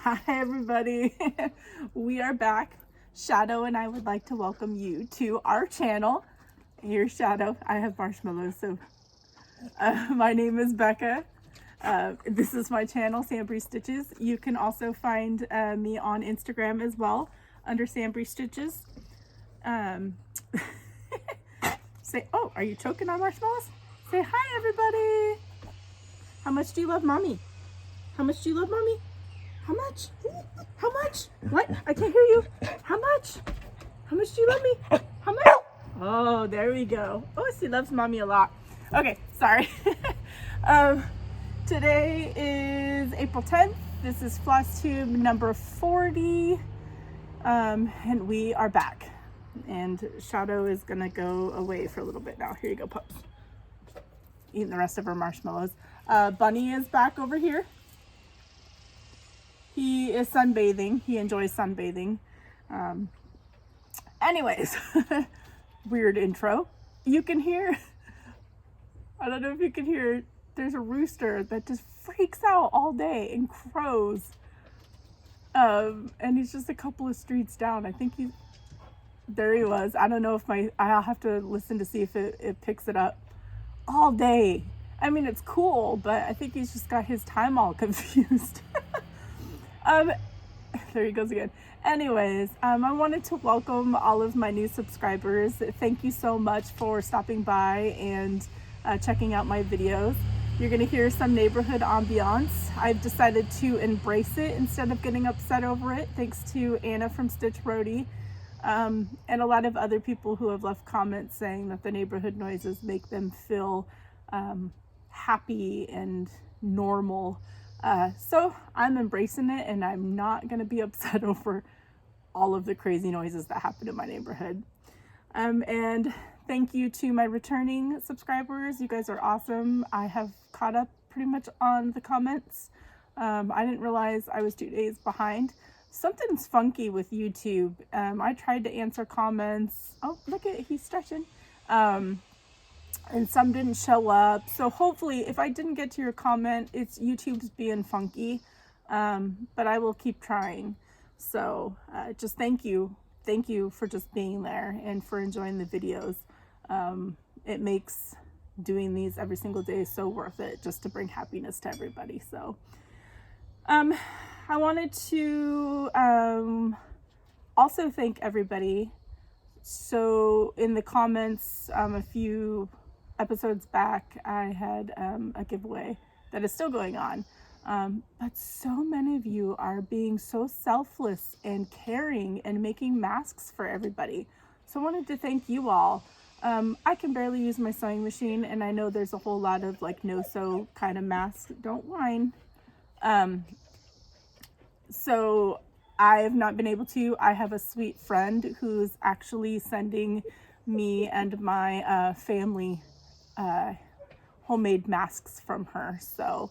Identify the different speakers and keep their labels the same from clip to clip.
Speaker 1: Hi everybody, we are back. Shadow and I would like to welcome you to our channel. Here's Shadow. I have marshmallows, so my name is Becca. This is my channel, SamBrie Stitches. You can also find me on Instagram as well under SamBrie Stitches. Say, oh, are you choking on marshmallows? Say hi everybody. How much do you love mommy? How much do you love mommy? How much? How much? What? I can't hear you. How much? How much do you love me? How much? Oh, there we go. Oh, she loves mommy a lot. Okay, sorry. Today is April 10th. This is Flosstube number 40. And we are back. And Shadow is gonna go away for a little bit now. Here you go, pups. Eating the rest of her marshmallows. Bunny is back over here. He is sunbathing. He enjoys sunbathing. Anyways, weird intro. You can hear, I don't know if you can hear, there's a rooster that just freaks out all day and crows. And he's just a couple of streets down. I think there he was. I don't know if I'll have to listen to see if it picks it up all day. I mean, it's cool, but I think he's just got his time all confused. There he goes again. Anyways, I wanted to welcome all of my new subscribers. Thank you so much for stopping by and checking out my videos. You're gonna hear some neighborhood ambiance. I've decided to embrace it instead of getting upset over it, thanks to Anna from Stitch Roadie, and a lot of other people who have left comments saying that the neighborhood noises make them feel happy and normal. So I'm embracing it, and I'm not going to be upset over all of the crazy noises that happen in my neighborhood. And thank you to my returning subscribers. You guys are awesome. I have caught up pretty much on the comments. I didn't realize I was 2 days behind. Something's funky with YouTube. I tried to answer comments. Oh, look at, he's stretching. And some didn't show up. So hopefully if I didn't get to your comment, it's YouTube's being funky. But I will keep trying. So just thank you. Thank you for just being there and for enjoying the videos. It makes doing these every single day so worth it, just to bring happiness to everybody. So I wanted to also thank everybody. So in the comments, a few episodes back, I had a giveaway that is still going on, but so many of you are being so selfless and caring and making masks for everybody. So I wanted to thank you all. I can barely use my sewing machine, and I know there's a whole lot of like no-sew kind of masks. Don't whine. So I have not been able to. I have a sweet friend who's actually sending me and my family homemade masks from her. So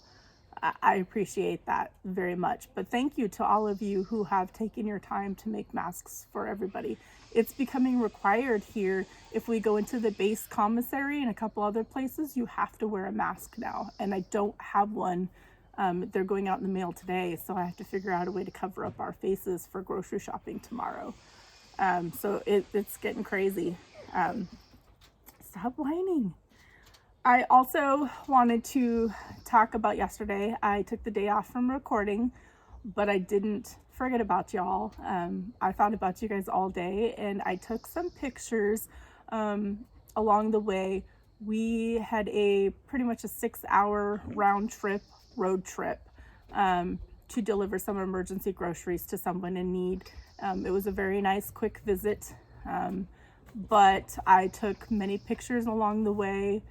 Speaker 1: I appreciate that very much. But thank you to all of you who have taken your time to make masks for everybody. It's becoming required here. If we go into the base commissary and a couple other places, you have to wear a mask now. And I don't have one. They're going out in the mail today, so I have to figure out a way to cover up our faces for grocery shopping tomorrow. So it's getting crazy. Stop whining. I also wanted to talk about yesterday. I took the day off from recording, but I didn't forget about y'all. I thought about you guys all day, and I took some pictures along the way. We had pretty much a 6-hour road trip to deliver some emergency groceries to someone in need. It was a very nice, quick visit, but I took many pictures along the way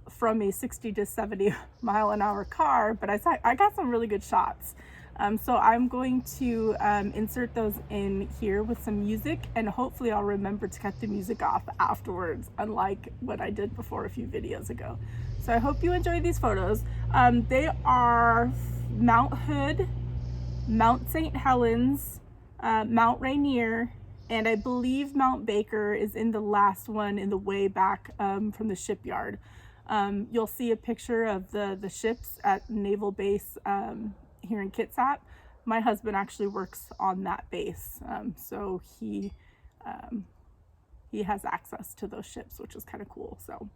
Speaker 1: from a 60 to 70 mile an hour car, but I got some really good shots. So I'm going to insert those in here with some music, and hopefully I'll remember to cut the music off afterwards, unlike what I did before a few videos ago. So I hope you enjoy these photos. They are Mount Hood, Mount St. Helens, Mount Rainier, and I believe Mount Baker is in the last one in the way back from the shipyard. You'll see a picture of the ships at Naval Base here in Kitsap. my husband actually works on that base, so he has access to those ships, which is kind of cool. So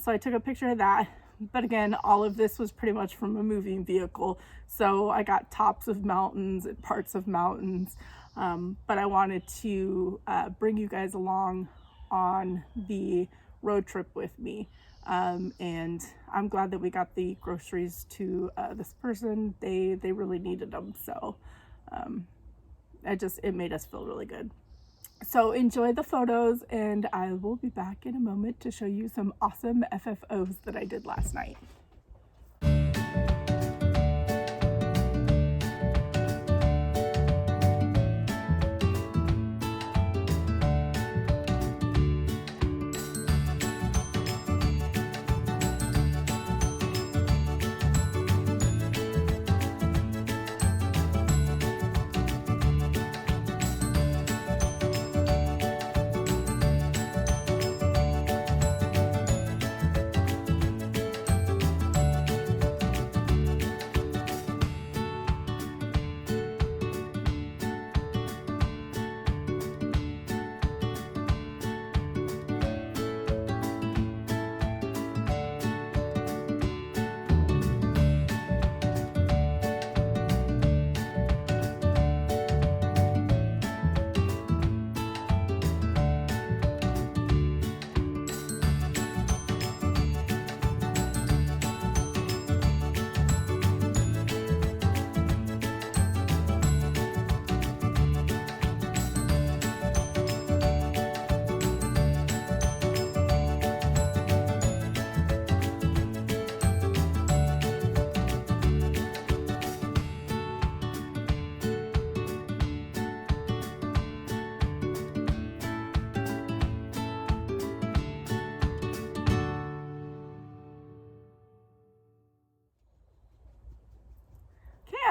Speaker 1: so I took a picture of that. But again, all of this was pretty much from a moving vehicle. So I got tops of mountains and parts of mountains. But I wanted to bring you guys along on the road trip with me. And I'm glad that we got the groceries to this person. They really needed them. So it made us feel really good. So enjoy the photos, and I will be back in a moment to show you some awesome FFOs that I did last night.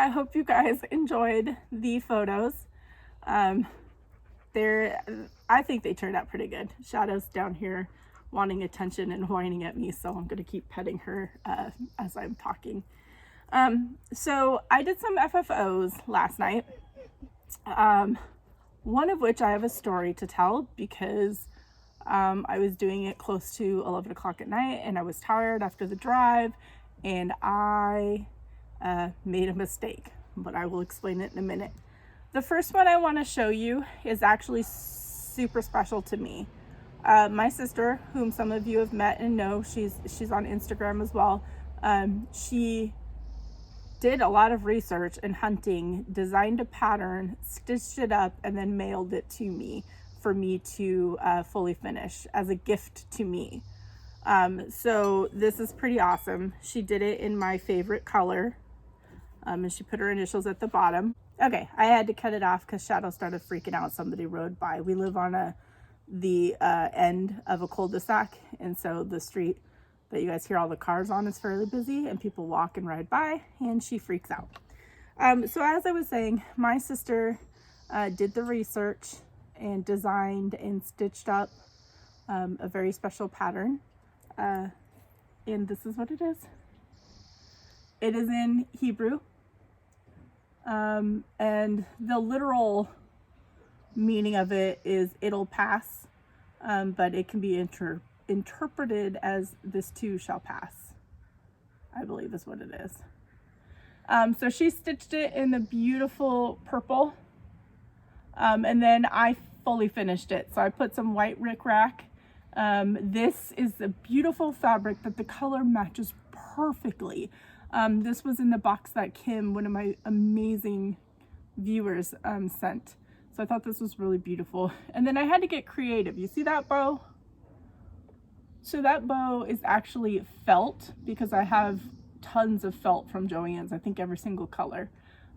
Speaker 1: I hope you guys enjoyed the photos. I think they turned out pretty good. Shadow's down here wanting attention and whining at me, so I'm going to keep petting her as I'm talking. So I did some FFOs last night, one of which I have a story to tell because I was doing it close to 11 o'clock at night and I was tired after the drive, and I made a mistake, but I will explain it in a minute. The first one I want to show you is actually super special to me. My sister, whom some of you have met and know, she's on Instagram as well. She did a lot of research and hunting, designed a pattern, stitched it up, and then mailed it to me for me to fully finish as a gift to me. So this is pretty awesome. She did it in my favorite color. And she put her initials at the bottom. Okay, I had to cut it off because Shadow started freaking out. Somebody rode by. We live on the end of a cul-de-sac, and so the street that you guys hear all the cars on is fairly busy, and people walk and ride by, and she freaks out. So as I was saying, my sister did the research and designed and stitched up a very special pattern, and this is what it is. It is in Hebrew. And the literal meaning of it is it'll pass, but it can be interpreted as this too shall pass, I believe is what it is. So she stitched it in the beautiful purple, and then I fully finished it. So I put some white rickrack. This is a beautiful fabric that the color matches perfectly. This was in the box that Kim, one of my amazing viewers, sent. So I thought this was really beautiful. And then I had to get creative. You see that bow? So that bow is actually felt because I have tons of felt from Joann's, I think every single color.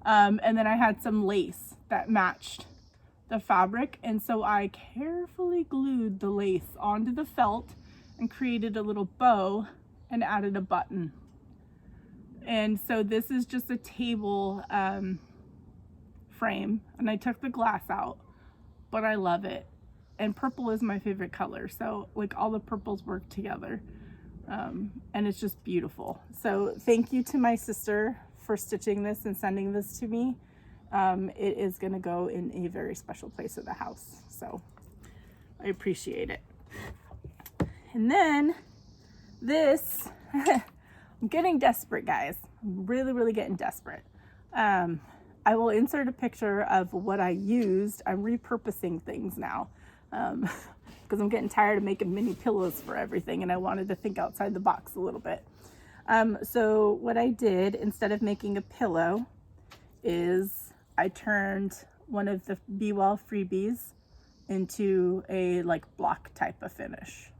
Speaker 1: And then I had some lace that matched the fabric. And so I carefully glued the lace onto the felt and created a little bow and added a button. And so this is just a table frame, and I took the glass out, but I love it. And purple is my favorite color, so like all the purples work together, and it's just beautiful. So thank you to my sister for stitching this and sending this to me. it is going to go in a very special place in the house. So I appreciate it. And then this, I'm getting desperate, guys. I'm really getting desperate. I will insert a picture of what I used. I'm repurposing things now because I'm getting tired of making mini pillows for everything, and I wanted to think outside the box a little bit. So what I did instead of making a pillow is I turned one of the Be Well freebies into a like block type of finish.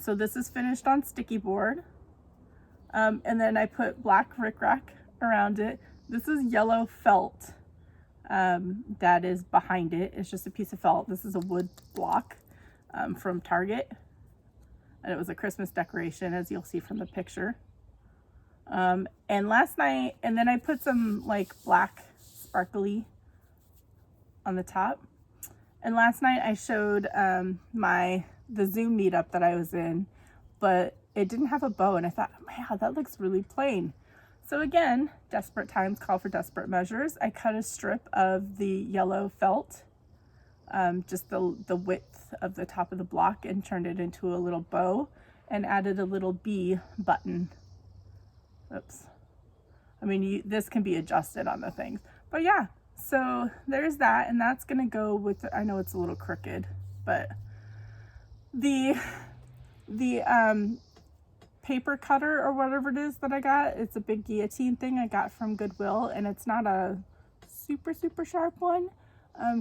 Speaker 1: So this is finished on sticky board. And then I put black rickrack around it. This is yellow felt that is behind it. It's just a piece of felt. This is a wood block from Target. And it was a Christmas decoration, as you'll see from the picture. And last night, and then I put some like black sparkly on the top. And last night I showed the Zoom meetup that I was in, but it didn't have a bow, and I thought, man, that looks really plain. So again, desperate times call for desperate measures. I cut a strip of the yellow felt, just the width of the top of the block, and turned it into a little bow and added a little bee button. Oops. I mean, this can be adjusted on the things, but yeah, so there's that, and that's gonna go with, I know it's a little crooked, but the paper cutter or whatever it is that I got, it's a big guillotine thing I got from Goodwill, and it's not a super sharp one,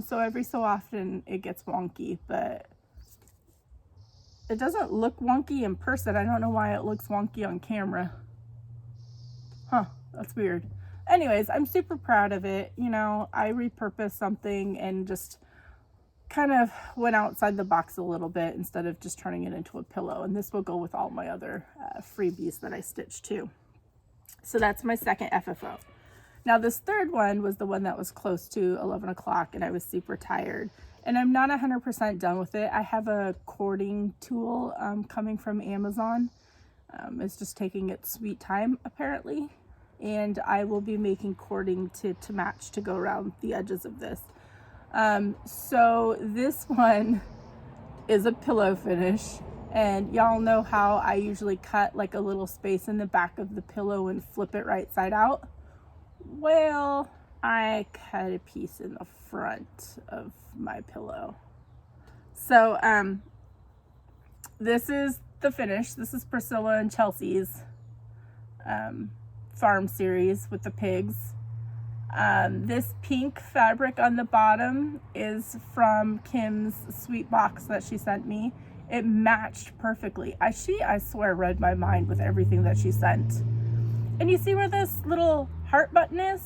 Speaker 1: so every so often it gets wonky, but it doesn't look wonky in person. I don't know why it looks wonky on camera. Huh, that's weird. Anyways, I'm super proud of it. You know, I repurposed something and just kind of went outside the box a little bit instead of just turning it into a pillow. And this will go with all my other freebies that I stitched too. So that's my second FFO. Now this third one was the one that was close to 11 o'clock, and I was super tired. And I'm not 100% done with it. I have a cording tool coming from Amazon. It's just taking its sweet time apparently. And I will be making cording to match to go around the edges of this. So this one is a pillow finish, and y'all know how I usually cut like a little space in the back of the pillow and flip it right side out. Well, I cut a piece in the front of my pillow. So this is the finish. This is Priscilla and Chelsea's farm series with the pigs. This pink fabric on the bottom is from Kim's sweet box that she sent me. It matched perfectly. I swear read my mind with everything that she sent. And you see where this little heart button is?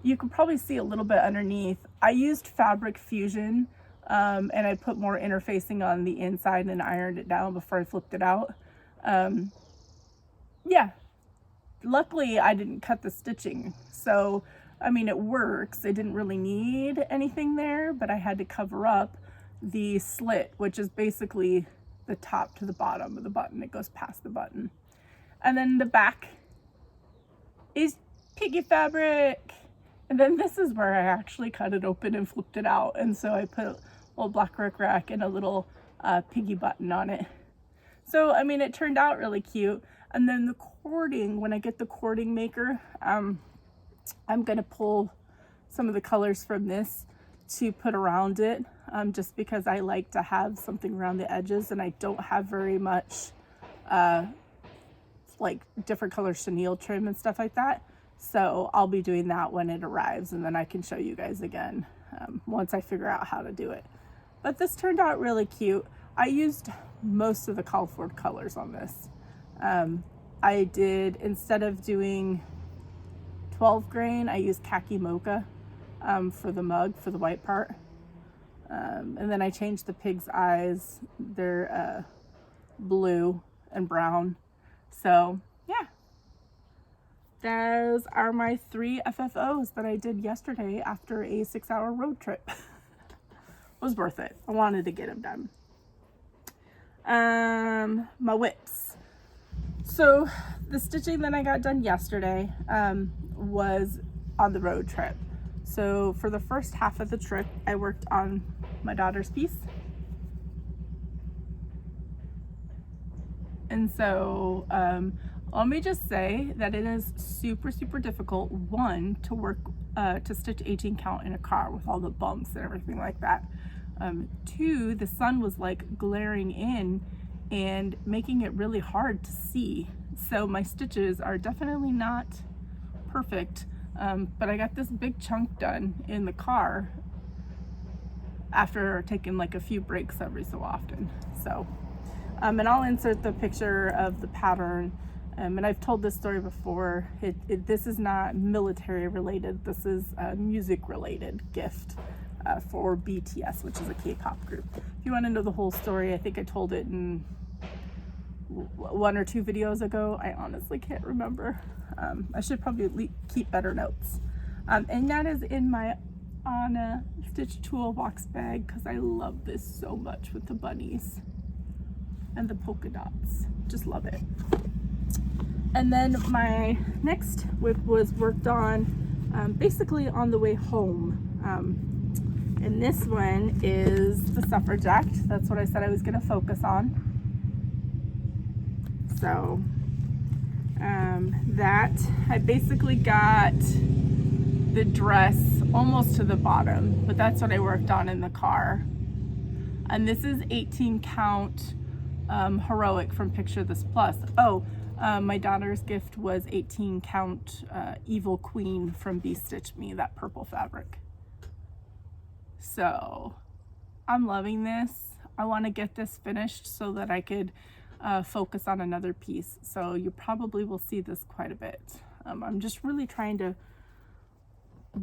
Speaker 1: You can probably see a little bit underneath. I used Fabric Fusion and I put more interfacing on the inside and ironed it down before I flipped it out. Yeah. Luckily, I didn't cut the stitching, so, I mean, it works. I didn't really need anything there, but I had to cover up the slit, which is basically the top to the bottom of the button. It goes past the button. And then the back is piggy fabric. And then this is where I actually cut it open and flipped it out. And so I put a little black rickrack and a little piggy button on it. So, I mean, it turned out really cute. And then the cording, when I get the cording maker, I'm going to pull some of the colors from this to put around it, just because I like to have something around the edges, and I don't have very much like different color chenille trim and stuff like that. So I'll be doing that when it arrives, and then I can show you guys again once I figure out how to do it. But this turned out really cute. I used most of the called for colors on this. I did, instead of doing 12 grain, I used khaki mocha for the mug, for the white part. And then I changed the pig's eyes. They're blue and brown. So yeah, those are my 3 FFOs that I did yesterday after a 6-hour road trip. It was worth it. I wanted to get them done. My whips. So the stitching that I got done yesterday was on the road trip. So for the first half of the trip, I worked on my daughter's piece. And so let me just say that it is super, super difficult, one, to work, to stitch 18 count in a car with all the bumps and everything like that. Two, the sun was like glaring in and making it really hard to see. So my stitches are definitely not perfect, but I got this big chunk done in the car after taking like a few breaks every so often. So, and I'll insert the picture of the pattern. And I've told this story before. This is not military related. This is a music related gift for BTS, which is a K-pop group. If you want to know the whole story, I think I told it in 1 or 2 videos ago. I honestly can't remember. I should probably keep better notes. And that is in my Anna Stitch Toolbox bag because I love this so much with the bunnies and the polka dots. Just love it. And then my next whip was worked on basically on the way home. And this one is the Suffrage Act. That's what I said I was going to focus on. So that I basically got the dress almost to the bottom, but that's what I worked on in the car. And this is 18 count heroic from Picture This Plus. Oh, my daughter's gift was 18 count Evil Queen from Be Stitch Me, that purple fabric. So I'm loving this. I want to get this finished so that I could focus on another piece. So you probably will see this quite a bit. I'm just really trying to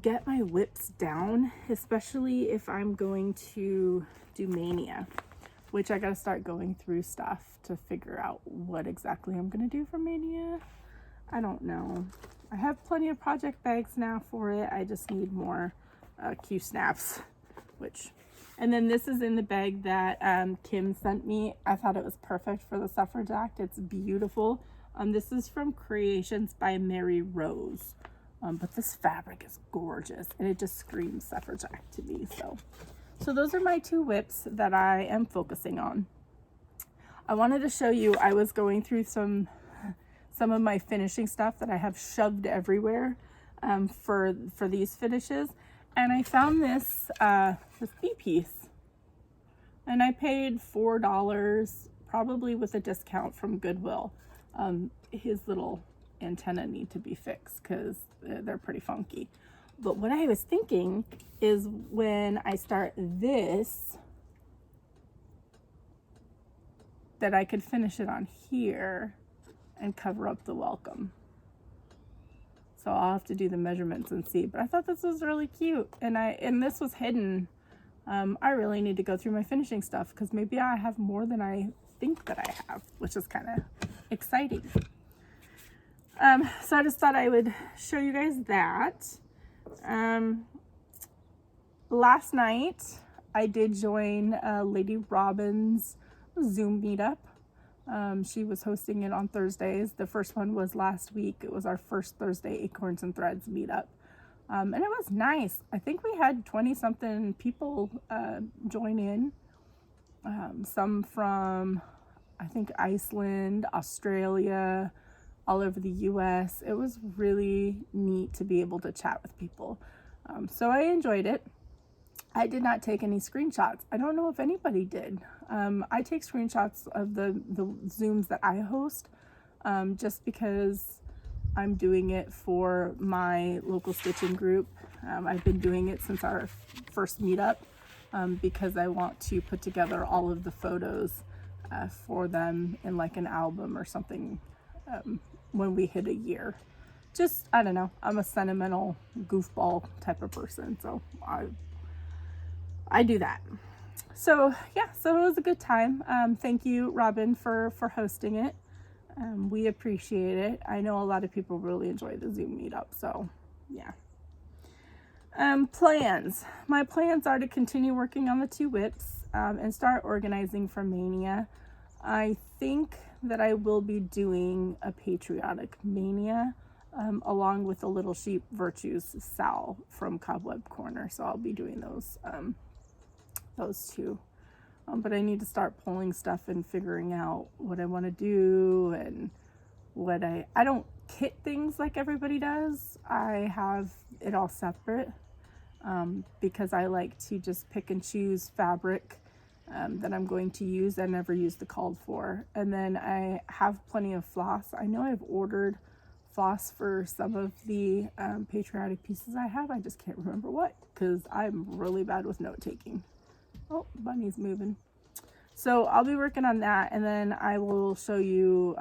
Speaker 1: get my whips down, especially if I'm going to do Mania, which I got to start going through stuff to figure out what exactly I'm going to do for Mania. I don't know. I have plenty of project bags now for it. I just need more Q snaps, and then this is in the bag that Kim sent me. I thought it was perfect for the Suffrage Act. It's beautiful. This is from Creations by Mary Rose. But this fabric is gorgeous and it just screams Suffrage Act to me. So those are my 2 whips that I am focusing on. I wanted to show you, I was going through some of my finishing stuff that I have shoved everywhere for these finishes. And I found this bee piece, and I paid $4, probably with a discount from Goodwill. His little antenna need to be fixed because they're pretty funky. But what I was thinking is when I start this, that I could finish it on here and cover up the welcome. So I'll have to do the measurements and see. But I thought this was really cute, and this was hidden. I really need to go through my finishing stuff because maybe I have more than I think that I have, which is kind of exciting. So I just thought I would show you guys that. Last night I did join Lady Robin's Zoom meetup. She was hosting it on Thursdays. The first one was last week. It was our first Thursday Acorns and Threads meetup. And it was nice. I think we had 20-something people join in. Some from, I think, Iceland, Australia, all over the US. It was really neat to be able to chat with people. So I enjoyed it. I did not take any screenshots. I don't know if anybody did. I take screenshots of the Zooms that I host just because I'm doing it for my local stitching group. I've been doing it since our first meetup because I want to put together all of the photos for them in like an album or something when we hit a year. Just, I don't know, I'm a sentimental goofball type of person, so I do that. So yeah, so it was a good time. Thank you, Robin, for hosting it. We appreciate it. I know a lot of people really enjoy the Zoom meetup, so yeah. Plans. My plans are to continue working on the 2 whips and start organizing for Mania. I think that I will be doing a patriotic Mania along with the Little Sheep Virtues Sal from Cobweb Corner. So I'll be doing those two. But I need to start pulling stuff and figuring out what I want to do, and what I don't kit things like everybody does. I have it all separate because I like to just pick and choose fabric that I'm going to use. I never use the called for. And then I have plenty of floss. I know I've ordered floss for some of the patriotic pieces I have. I just can't remember what, because I'm really bad with note taking. Oh, Bunny's moving. So I'll be working on that, and then I will show you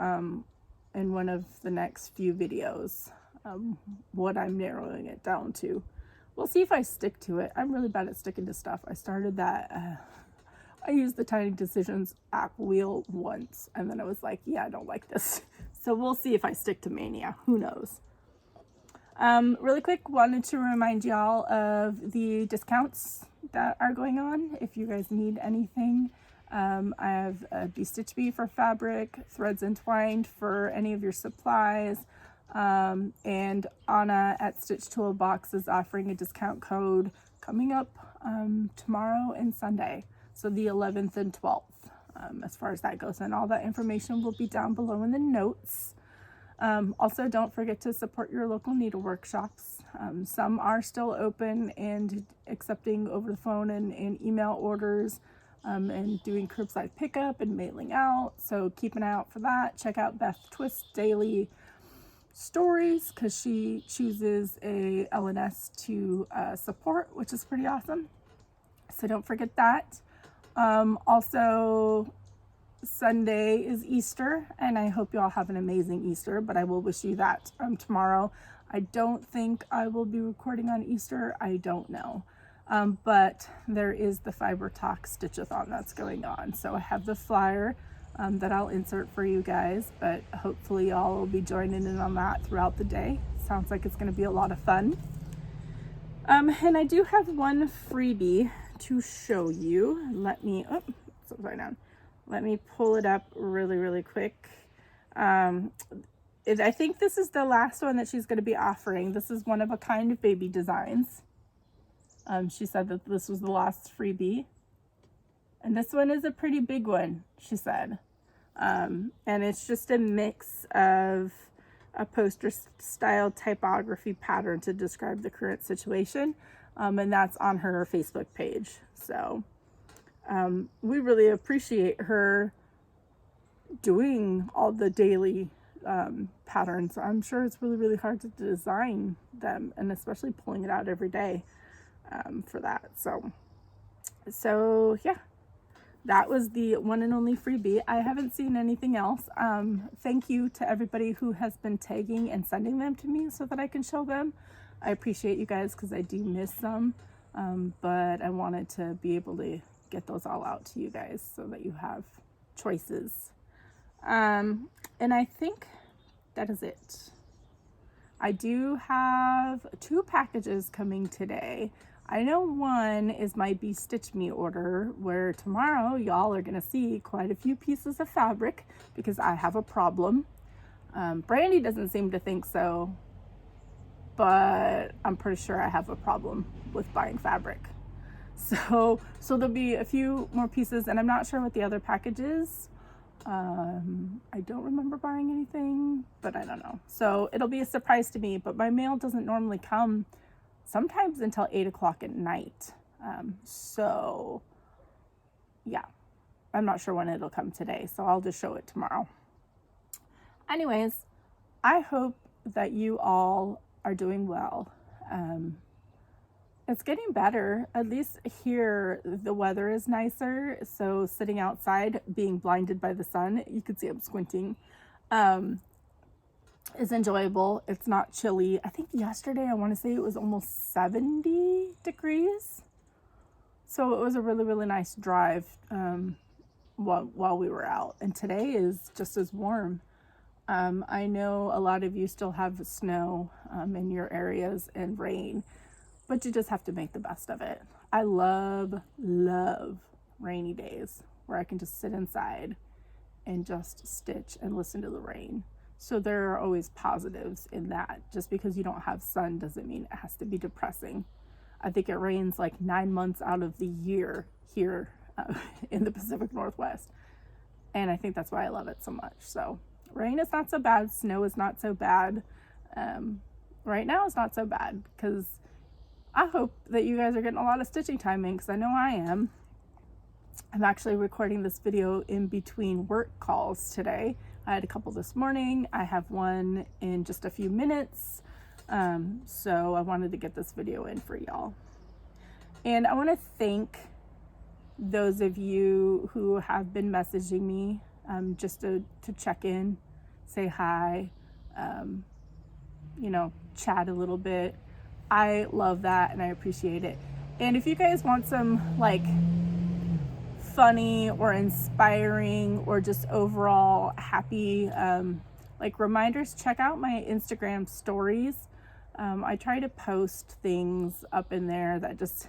Speaker 1: in one of the next few videos what I'm narrowing it down to. We'll see if I stick to it. I'm really bad at sticking to stuff. I started that, I used the Tiny Decisions app wheel once, and then I was like, yeah, I don't like this. So we'll see if I stick to Mania. Who knows? Really quick, wanted to remind y'all of the discounts that are going on. If you guys need anything, I have a Stitch Bee for fabric, Threads Entwined for any of your supplies, and Anna at StitchToolBox is offering a discount code coming up tomorrow and Sunday, so the 11th and 12th, as far as that goes, and all that information will be down below in the notes. Also, don't forget to support your local needle workshops. Some are still open and accepting over the phone and email orders, and doing curbside pickup and mailing out. So keep an eye out for that. Check out Beth Twist's daily stories, because she chooses a LNS to support, which is pretty awesome. So don't forget that. Also, Sunday is Easter, and I hope you all have an amazing Easter, but I will wish you that tomorrow. I don't think I will be recording on Easter. I don't know. But there is the Fiber Talk Stitch-a-thon that's going on. So I have the flyer that I'll insert for you guys, but hopefully y'all will be joining in on that throughout the day. Sounds like it's going to be a lot of fun. And I do have one freebie to show you. Let me, oh, it's upside down. Let me pull it up really quick. I think this is the last one that she's going to be offering. This is one of a kind baby designs. She said that this was the last freebie. And this one is a pretty big one, she said. And it's just a mix of a poster style typography pattern to describe the current situation. And that's on her Facebook page. So we really appreciate her doing all the daily patterns. I'm sure it's really hard to design them, and especially pulling it out every day for that. So yeah, that was the one and only freebie. I haven't seen anything else. Thank you to everybody who has been tagging and sending them to me so that I can show them. I appreciate you guys, because I do miss them, but I wanted to be able to get those all out to you guys so that you have choices. And I think that is it. I do have 2 packages coming today. I know one is my Be Stitch Me order, where tomorrow y'all are gonna see quite a few pieces of fabric because I have a problem. Brandy doesn't seem to think so, but I'm pretty sure I have a problem with buying fabric. So there'll be a few more pieces, and I'm not sure what the other package is. I don't remember buying anything, but I don't know. So it'll be a surprise to me, but my mail doesn't normally come sometimes until 8 o'clock at night. So yeah, I'm not sure when it'll come today, so I'll just show it tomorrow. Anyways, I hope that you all are doing well. It's getting better. At least here, the weather is nicer. So sitting outside, being blinded by the sun, you can see I'm squinting, is enjoyable. It's not chilly. I think yesterday, I want to say it was almost 70 degrees. So it was a really nice drive while we were out. And today is just as warm. I know a lot of you still have snow in your areas and rain, but you just have to make the best of it. I love rainy days where I can just sit inside and just stitch and listen to the rain. So there are always positives in that. Just because you don't have sun doesn't mean it has to be depressing. I think it rains like 9 months out of the year here in the Pacific Northwest. And I think that's why I love it so much. So rain is not so bad. Snow is not so bad. Right now it's not so bad, because I hope that you guys are getting a lot of stitching time in, because I know I am. I'm actually recording this video in between work calls today. I had a couple this morning. I have one in just a few minutes. So I wanted to get this video in for y'all. And I want to thank those of you who have been messaging me just to check in, say hi, you know, chat a little bit. I love that and I appreciate it. And if you guys want some like funny or inspiring or just overall happy like reminders, check out my Instagram stories. I try to post things up in there that just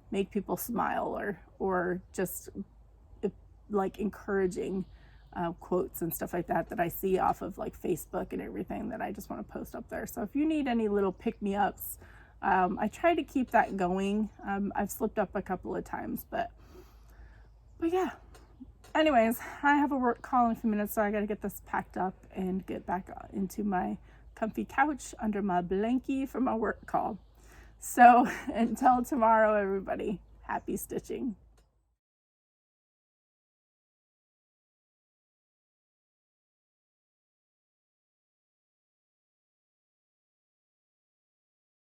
Speaker 1: make people smile, or just like encouraging quotes and stuff like that I see off of like Facebook and everything, that I just want to post up there. So if you need any little pick-me-ups, I try to keep that going. I've slipped up a couple of times, but yeah. Anyways, I have a work call in a few minutes, so I gotta get this packed up and get back into my comfy couch under my blankie for my work call. So until tomorrow, everybody, happy stitching.